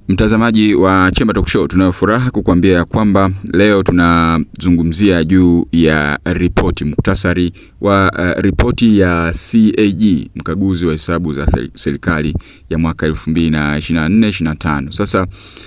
Mtazamaji wa Chemba Talk Show, tunayo furaha kukuambia kwamba leo tunazungumzia juu ya ripoti, muktasari wa ripoti ya CAG, mkaguzi wa hesabu za serikali ya mwaka 2024-25. Sasa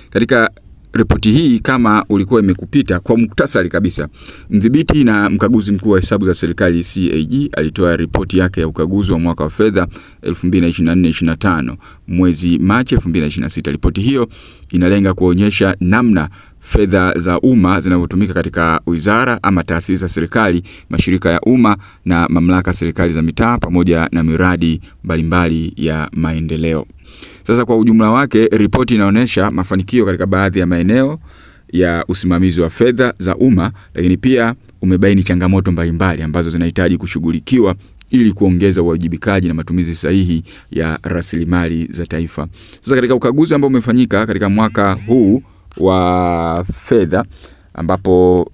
katika ripoti hii, kama ulikuwa imekupita, kwa muktasari kabisa, mdhibiti na mkaguzi mkuu wa hesabu za serikali CAG alitoa ripoti yake ya ukaguzi wa mwaka wa fedha 2024-25 mwezi Machi 2026. Ripoti hiyo inalenga kuonyesha namna fedha za umma zinavyotumika katika wizara ama taasisi za serikali, mashirika ya umma na mamlaka serikali za mitaa pamoja na miradi mbalimbali ya maendeleo. Sasa kwa ujumla wake, ripoti inaonyesha mafanikio katika baadhi ya maeneo ya usimamizi wa fedha za umma, lakini pia umebaini changamoto mbalimbali ambazo zinahitaji kushughulikiwa ili kuongeza uwajibikaji na matumizi sahihi ya rasilimali za taifa. Sasa katika ukaguzi ambao umefanyika katika mwaka huu wa fedha, ambapo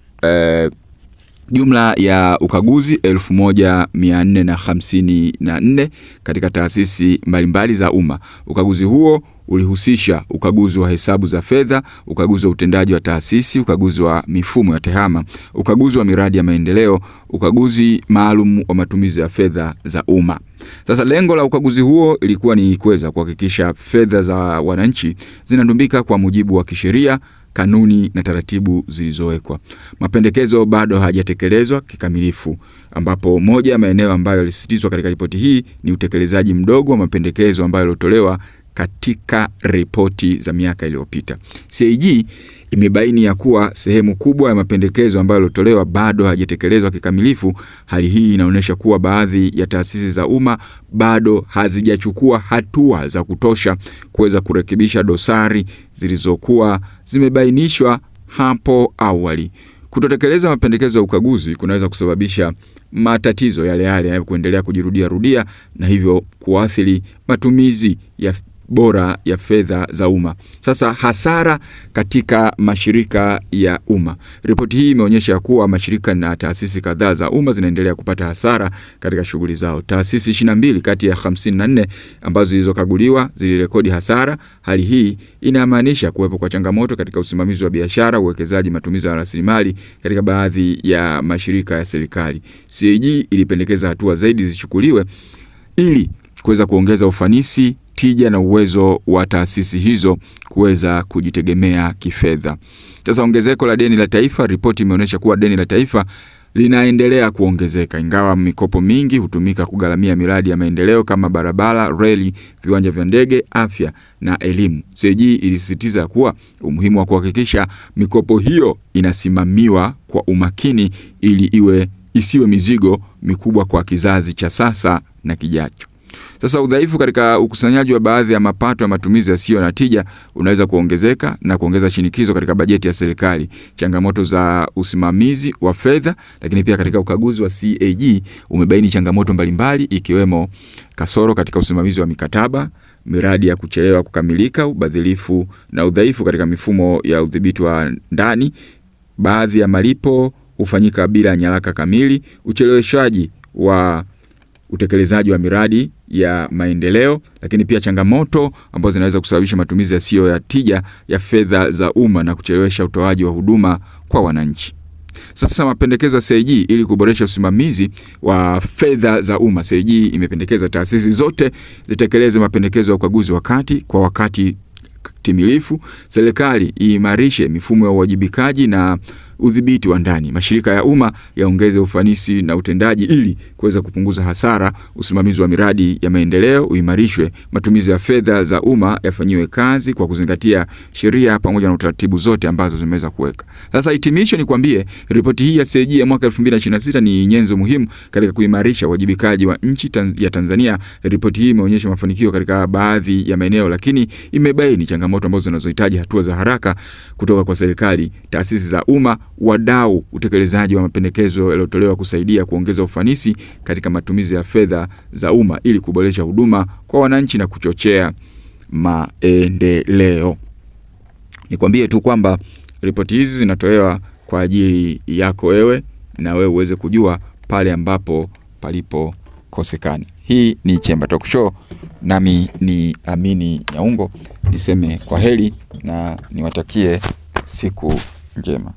jumla ya ukaguzi 1454 katika taasisi mbalimbali za umma. Ukaguzi huo ulihusisha ukaguzi wa hesabu za fedha, ukaguzi wa utendaji wa taasisi, ukaguzi wa mifumo ya tehama, ukaguzi wa miradi ya maendeleo, ukaguzi maalum wa matumizi ya fedha za umma. Sasa lengo la ukaguzi huo ilikuwa ni kuweza kuhakikisha fedha za wananchi zinatumika kwa mujibu wa kisheria, kanuni na taratibu zilizowekwa. Mapendekezo bado hayajatekelezwa kikamilifu, ambapo moja ya maeneo ambayo yalisisitizwa katika ripoti hii ni utekelezaji mdogo wa mapendekezo ambayo yalitolewa katika ripoti za miaka iliyopita. CAG imebaini ya kuwa sehemu kubwa ya mapendekezo ambayo yalitolewa bado hayajatekelezwa kikamilifu. Hali hii inaonyesha kuwa baadhi ya taasisi za umma bado hazijachukua hatua za kutosha kuweza kurekebisha dosari zilizokuwa zimebainishwa hapo awali. Kutotekeleza mapendekezo ya ukaguzi kunaweza kusababisha matatizo yale ya kuendelea kujirudia na hivyo kuathiri matumizi ya bora ya fedha za umma. Sasa hasara katika mashirika ya umma. Ripoti hii imeonyesha kuwa mashirika na taasisi kadhaa za umma zinaendelea kupata hasara katika shughuli zao. Taasisi 22 kati ya 54 ambazo zilizokaguliwa zilirekodi hasara. Hali hii inamaanisha kuwepo kwa changamoto katika usimamizi wa biashara, uwekezaji, matumizi ya rasilimali katika baadhi ya mashirika ya serikali. CAG ilipendekeza hatua zaidi zichukuliwe ili kuweza kuongeza ufanisi, tija na uwezo wa taasisi hizo kuweza kujitegemea kifedha. Sasa ongezeko la deni la taifa. Ripoti imeonyesha kuwa deni la taifa linaendelea kuongezeka, ingawa mikopo mingi hutumika kugharamia miradi ya maendeleo kama barabara, reli, viwanja vya ndege, afya na elimu. CAG ilisisitiza kuwa umuhimu wa kuhakikisha mikopo hiyo inasimamiwa kwa umakini ili isiwe mizigo mikubwa kwa kizazi cha sasa na kijacho. Sasa udhaifu katika ukusanyaji wa baadhi ya mapato ya matumizi yasiyo na tija unaweza kuongezeka na kuongeza shinikizo katika bajeti ya serikali. Changamoto za usimamizi wa fedha, lakini pia katika ukaguzi wa CAG umebaini changamoto mbalimbali ikiwemo kasoro katika usimamizi wa mikataba, miradi ya kuchelewa kukamilika, ubadhilifu na udhaifu katika mifumo ya udhibiti wa ndani. Baadhi ya malipo hufanyika bila nyaraka kamili, ucheleweshaji wa utekelezaji wa miradi ya maendeleo, lakini pia changamoto ambazo zinaweza kusababisha matumizi yasiyo ya tija ya fedha za umma na kuchelewesha utoaji wa huduma kwa wananchi. Sasa mapendekezo ya CAG ili kuboresha usimamizi wa fedha za umma. CAG imependekeza taasisi zote zitekeleze mapendekezo ya ukaguzi kwa wakati timilifu. Serikali iimarishe mifumo ya uwajibikaji na udhibiti wa ndani. Mashirika ya umma yaongeze ufanisi na utendaji ili kuweza kupunguza hasara. Usimamizi wa miradi ya maendeleo uimarishwe. Matumizi ya fedha za umma yafanyiwe kazi kwa kuzingatia sheria pamoja na utaratibu zote ambazo zimeweza kuweka. Sasa hitimisho ni kwambie, ripoti hii ya CAG ya mwaka 2026 ni nyenzo muhimu katika kuimarisha uwajibikaji wa nchi ya Tanzania. Ripoti hii imeonyesha mafanikio katika baadhi ya maeneo, lakini imebaini changamoto ambazo zinazohitaji hatua za haraka kutoka kwa serikali, taasisi za umma, wadau. Utekelezaji wa mapendekezo yaliyotolewa kusaidia kuongeza ufanisi katika matumizi ya fedha za umma ili kuboresha huduma kwa wananchi na kuchochea maendeleo. Nikwambie tu kwamba ripoti hizi zinatolewa kwa ajili yako wewe, na wewe uweze kujua pale ambapo palipo kosekani. Hii ni Chemba Talk Show, nami ni Amini Nyaungo. Niseme kwa heri na niwatakie siku njema.